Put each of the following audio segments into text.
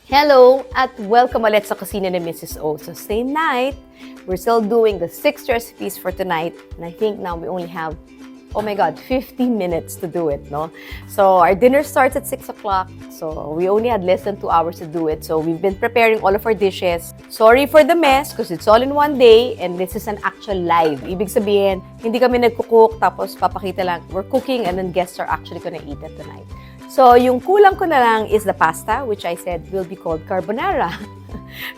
Hello at welcome ulit sa kusina ni Mrs. O. So same night, we're still doing the 6 recipes for tonight. And I think now we only have, oh my God, 50 minutes to do it, no? So our dinner starts at 6 o'clock. So we only had less than 2 hours to do it. So we've been preparing all of our dishes. Sorry for the mess because it's all in one day and this is an actual live. Ibig sabihin, hindi kami nagkukook tapos papakita lang. We're cooking and then guests are actually gonna eat it tonight. So, yung kulang ko na lang is the pasta, which I said will be called carbonara.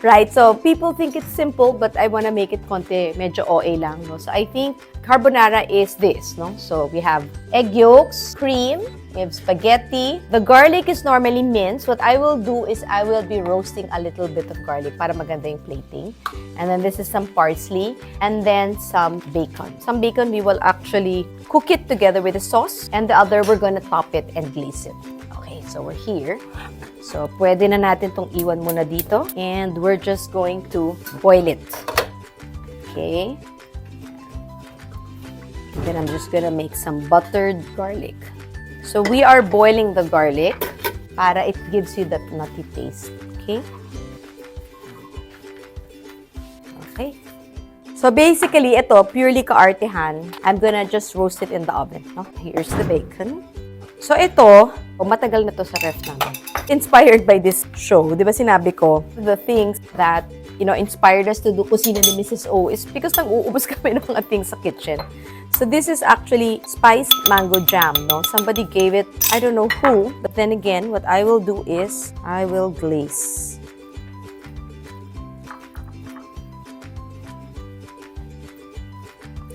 Right? So, people think it's simple, but I wanna make it konti, medyo OA lang, no? So, I think carbonara is this, no? So, we have egg yolks, cream, we have spaghetti. The garlic is normally minced. What I will do is I will be roasting a little bit of garlic para maganda yung plating. And then this is some parsley and then some bacon. Some bacon we will actually cook it together with the sauce and the other we're gonna top it and glaze it. Okay, so we're here. So, pwede na natin tong iwan muna dito and we're just going to boil it. Okay. And then I'm just gonna make some buttered garlic. So, we are boiling the garlic para it gives you that nutty taste. Okay? Okay. So, basically, ito, purely kaartehan. I'm gonna just roast it in the oven. No? Here's the bacon. So, ito, matagal na to sa ref namin. Inspired by this show. Di ba sinabi ko, the things that, inspired us to do kusina ni Mrs. O is because nang-uubos kami ng mga things sa kitchen. So this is actually spiced mango jam, no? Somebody gave it, I don't know who, but then again, what I will do is, I will glaze.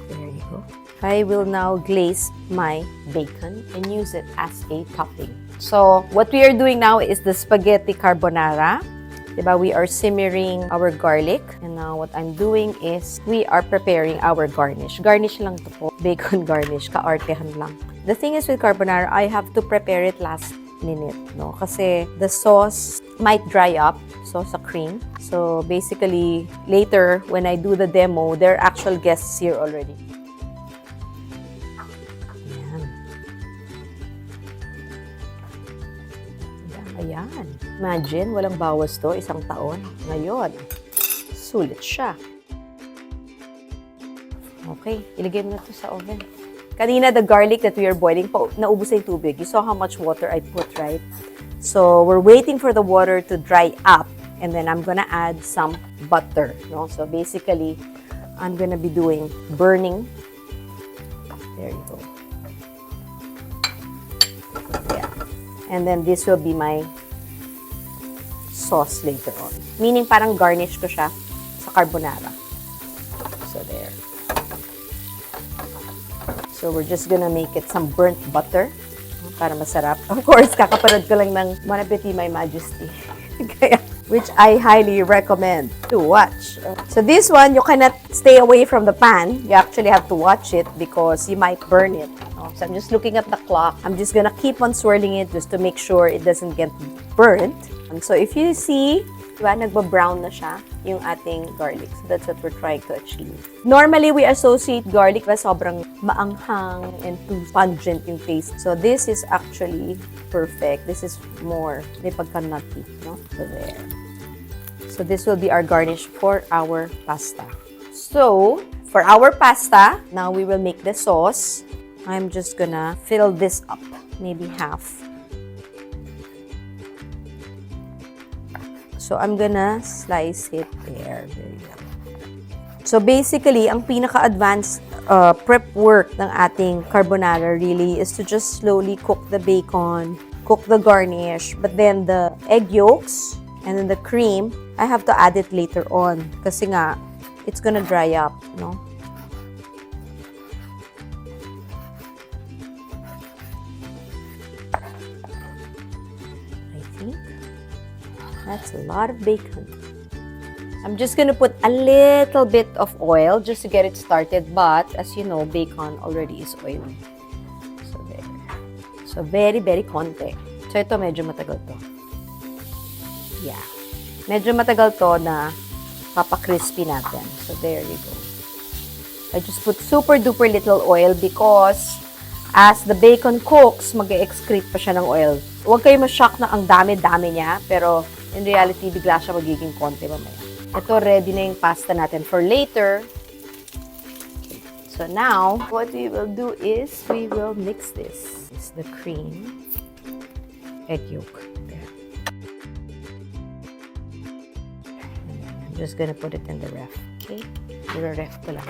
There you go. I will now glaze my bacon and use it as a topping. So what we are doing now is the spaghetti carbonara. Diba? We are simmering our garlic. And now what I'm doing is we are preparing our garnish. Garnish lang to po. Bacon garnish. Kaartehan lang. The thing is with carbonara, I have to prepare it last minute. No? Kasi the sauce might dry up. Sauce sa cream. So basically, later when I do the demo, there are actual guests here already. Ayan. Imagine, walang bawas to, 1 taon. Ngayon, sulit siya. Okay, ilagay mo na to sa oven. Kanina, the garlic that we are boiling, naubos na yung tubig. You saw how much water I put, right? So, we're waiting for the water to dry up. And then, I'm gonna add some butter. No? So, basically, I'm gonna be doing burning. There you go. And then, this will be my sauce later on. Meaning, parang garnish ko siya sa carbonara. So, there. So, we're just gonna make it some burnt butter para masarap. Of course, kakapanood ko lang ng Bon Appetit, My Majesty. Which I highly recommend to watch. So, this one, you cannot stay away from the pan. You actually have to watch it because you might burn it. So I'm just looking at the clock. I'm just gonna keep on swirling it just to make sure it doesn't get burnt. And so if you see, diba, nagba-brown na siya yung ating garlic. So that's what we're trying to achieve. Normally, we associate garlic with sobrang maanghang and too pungent yung taste. So this is actually perfect. This is more, may pagka-nutty, no? So there. So this will be our garnish for our pasta. So, for our pasta, now we will make the sauce. I'm just gonna fill this up, maybe half. So, I'm gonna slice it there. There you go. So, basically, ang pinaka-advanced prep work ng ating carbonara really is to just slowly cook the bacon, cook the garnish, but then the egg yolks and then the cream, I have to add it later on kasi nga, it's gonna dry up, no? That's a lot of bacon. I'm just gonna put a little bit of oil just to get it started, but as you know, bacon already is oily. So there. So very, very konti. So ito medyo matagal to. Yeah. Medyo matagal to na papa-crispy natin. So there you go. I just put super duper little oil because as the bacon cooks, mag-excrete pa siya ng oil. Huwag kayo ma-shock na ang dami-dami niya, pero In reality, bigla siya magiging konti mamaya. Ito, ready na yung pasta natin for later. Okay. So now, what we will do is we will mix this. This is the cream. Egg yolk. There. And then I'm just gonna put it in the ref. Okay? I-ref ko lang.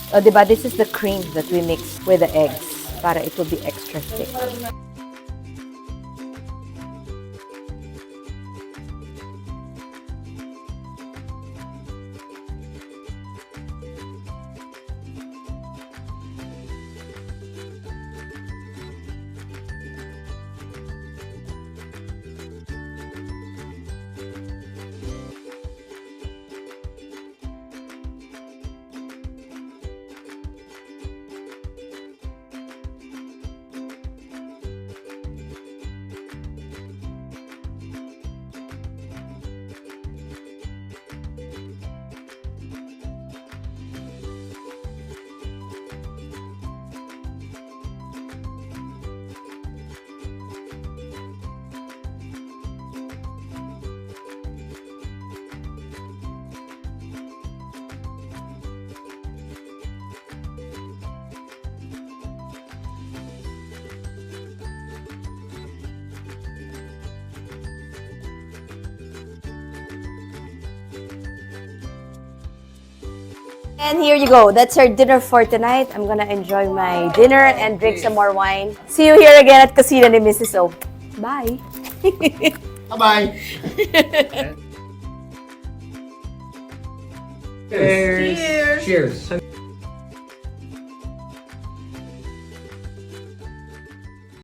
Oh, diba? This is the cream that we mix with the eggs para it will be extra thick. And here you go. That's our dinner for tonight. I'm gonna enjoy my dinner and drink some more wine. See you here again at Kusina ni Mrs. O. Bye! Bye-bye! Cheers! Cheers!